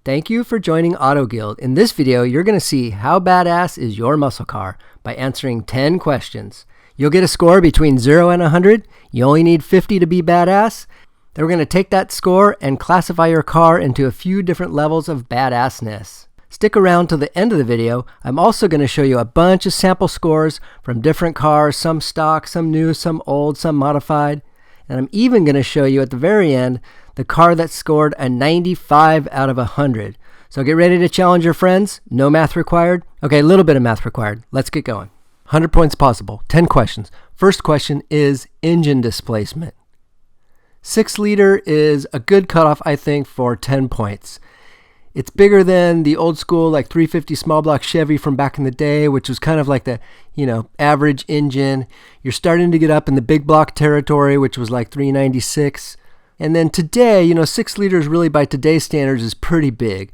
Thank you for joining Auto Guild. In this video, you're going to see how badass is your muscle car by answering 10 questions. You'll get a score between 0 and 100. You only need 50 to be badass. Then we're going to take that score and classify your car into a few different levels of badassness. Stick around till the end of the video. I'm also going to show you a bunch of sample scores from different cars, some stock, some new, some old, some modified. And I'm even going to show you at the very end the car that scored a 95 out of 100. So get ready to challenge your friends. No math required. Okay, a little bit of math required. Let's get going. 100 points possible. 10 questions. First question is engine displacement. 6 liter is a good cutoff, I think, for 10 points. It's bigger than the old school like 350 small block Chevy from back in the day, which was kind of like the, average engine. You're starting to get up in the big block territory, which was like 396. And then today, 6 liters really by today's standards is pretty big.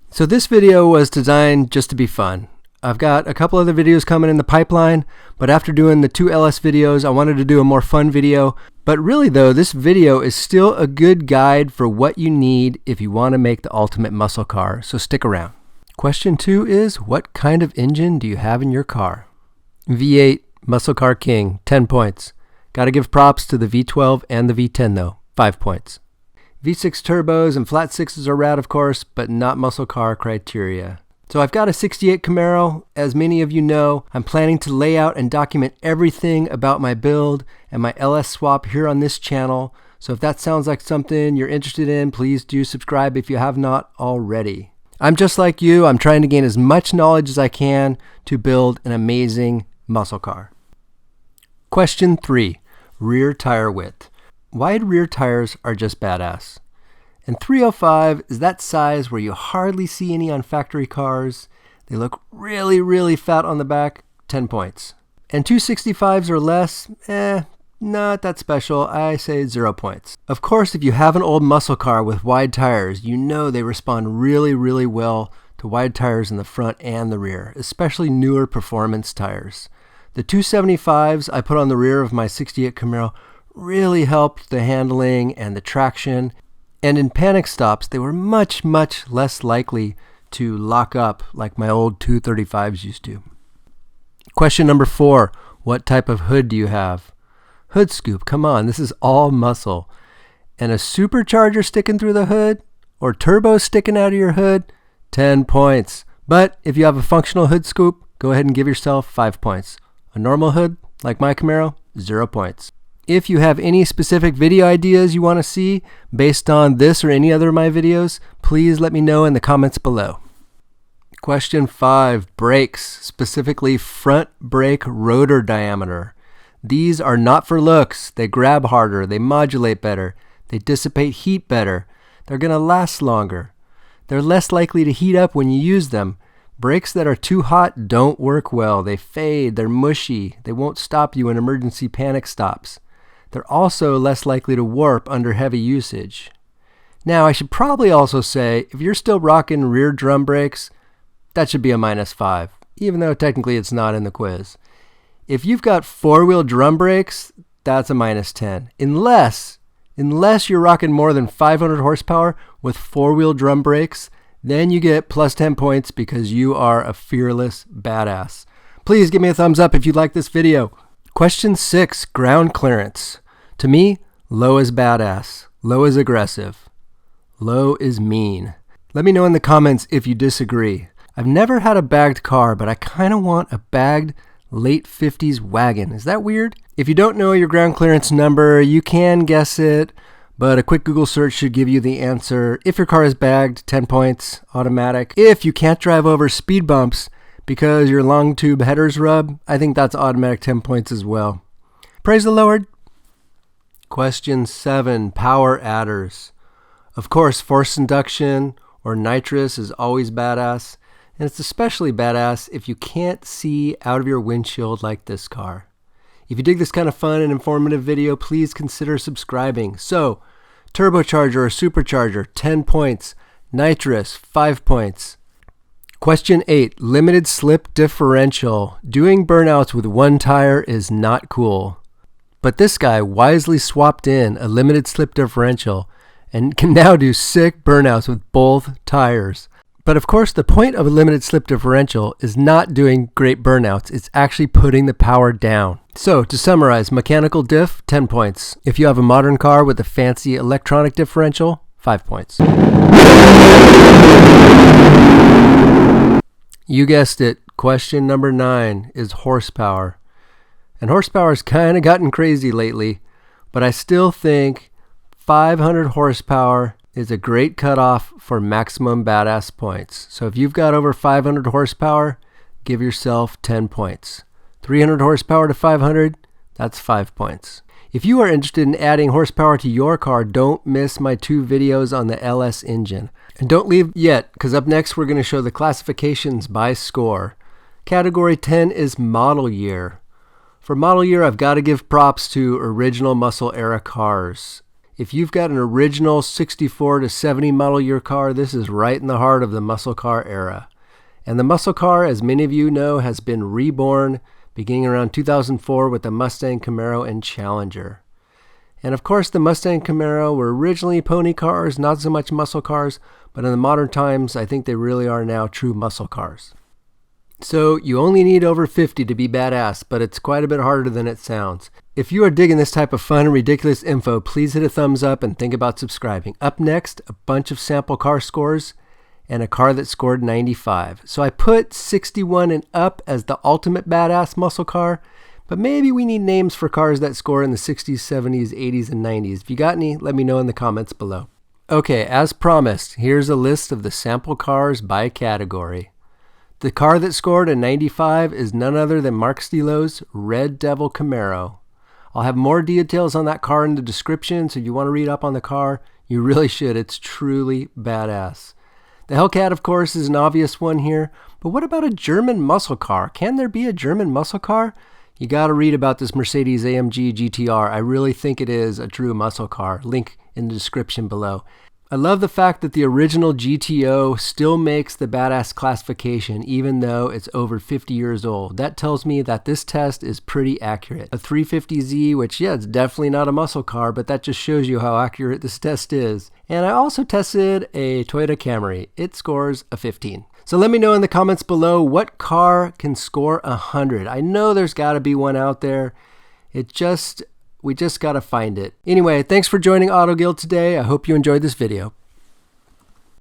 So this video was designed just to be fun. I've got a couple other videos coming in the pipeline, but after doing the 2 LS videos, I wanted to do a more fun video. But really though, this video is still a good guide for what you need if you want to make the ultimate muscle car, so stick around. Question 2 is, what kind of engine do you have in your car? V8, muscle car king, 10 points. Gotta give props to the V12 and the V10 though, 5 points. V6 turbos and flat sixes are rad of course, but not muscle car criteria. So I've got a 68 Camaro. As many of you know, I'm planning to lay out and document everything about my build and my LS swap here on this channel. So if that sounds like something you're interested in, please do subscribe if you have not already. I'm just like you. I'm trying to gain as much knowledge as I can to build an amazing muscle car. Question 3, rear tire width. Wide rear tires are just badass. And 305 is that size where you hardly see any on factory cars. They look really, really fat on the back, 10 points. And 265s or less, not that special. I say 0 points. Of course, if you have an old muscle car with wide tires, you know they respond really, really well to wide tires in the front and the rear, especially newer performance tires. The 275s I put on the rear of my 68 Camaro really helped the handling and the traction. And in panic stops, they were much, much less likely to lock up like my old 235s used to. Question number 4, what type of hood do you have? Hood scoop, come on, this is all muscle. And a supercharger sticking through the hood or turbo sticking out of your hood, 10 points. But if you have a functional hood scoop, go ahead and give yourself 5 points. A normal hood, like my Camaro, 0 points. If you have any specific video ideas you want to see based on this or any other of my videos, please let me know in the comments below. Question 5, brakes, specifically front brake rotor diameter. These are not for looks. They grab harder, they modulate better, they dissipate heat better, they're going to last longer. They're less likely to heat up when you use them. Brakes that are too hot don't work well. They fade, they're mushy, they won't stop you in emergency panic stops. They're also less likely to warp under heavy usage. Now, I should probably also say, if you're still rocking rear drum brakes, that should be a -5, even though technically it's not in the quiz. If you've got 4-wheel drum brakes, that's a -10. Unless you're rocking more than 500 horsepower with 4-wheel drum brakes, then you get +10 points because you are a fearless badass. Please give me a thumbs up if you like this video. Question 6, ground clearance. To me, low is badass, low is aggressive, low is mean. Let me know in the comments if you disagree. I've never had a bagged car, but I kind of want a bagged late 50s wagon. Is that weird? If you don't know your ground clearance number, you can guess it, but a quick Google search should give you the answer. If your car is bagged, 10 points, automatic. If you can't drive over speed bumps because your long tube headers rub, I think that's automatic 10 points as well. Praise the Lord. Question 7, power adders. Of course, forced induction or nitrous is always badass, and it's especially badass if you can't see out of your windshield like this car. If you dig this kind of fun and informative video, please consider subscribing. So, turbocharger or supercharger, 10 points. Nitrous, 5 points. Question 8, limited slip differential. Doing burnouts with one tire is not cool. But this guy wisely swapped in a limited slip differential and can now do sick burnouts with both tires. But of course, the point of a limited slip differential is not doing great burnouts. It's actually putting the power down. So to summarize, mechanical diff, 10 points. If you have a modern car with a fancy electronic differential, 5 points. You guessed it. Question number 9 is horsepower. And horsepower's kind of gotten crazy lately, but I still think 500 horsepower is a great cutoff for maximum badass points. So if you've got over 500 horsepower, give yourself 10 points. 300 horsepower to 500, that's 5 points. If you are interested in adding horsepower to your car, don't miss my 2 videos on the LS engine. And don't leave yet, because up next we're going to show the classifications by score. Category 10 is model year. For model year, I've got to give props to original muscle era cars. If you've got an original 64 to 70 model year car, this is right in the heart of the muscle car era. And the muscle car, as many of you know, has been reborn beginning around 2004 with the Mustang Camaro and Challenger. And of course, the Mustang Camaro were originally pony cars, not so much muscle cars, but in the modern times, I think they really are now true muscle cars. So you only need over 50 to be badass, but it's quite a bit harder than it sounds. If you are digging this type of fun and ridiculous info, please hit a thumbs up and think about subscribing. Up next, a bunch of sample car scores and a car that scored 95. So I put 61 and up as the ultimate badass muscle car, but maybe we need names for cars that score in the 60s, 70s, 80s, and 90s. If you got any, let me know in the comments below. Okay, as promised, here's a list of the sample cars by category. The car that scored a 95 is none other than Mark Stilo's Red Devil Camaro. I'll have more details on that car in the description, so if you want to read up on the car, you really should. It's truly badass. The Hellcat, of course, is an obvious one here, but what about a German muscle car? Can there be a German muscle car? You got to read about this Mercedes AMG GTR. I really think it is a true muscle car. Link in the description below. I love the fact that the original GTO still makes the badass classification even though it's over 50 years old. That tells me that this test is pretty accurate. A 350Z, which yeah, it's definitely not a muscle car, but that just shows you how accurate this test is. And I also tested a Toyota Camry. It scores a 15. So let me know in the comments below what car can score 100. I know there's got to be one out there. We just got to find it. Anyway, thanks for joining Auto Guild today. I hope you enjoyed this video.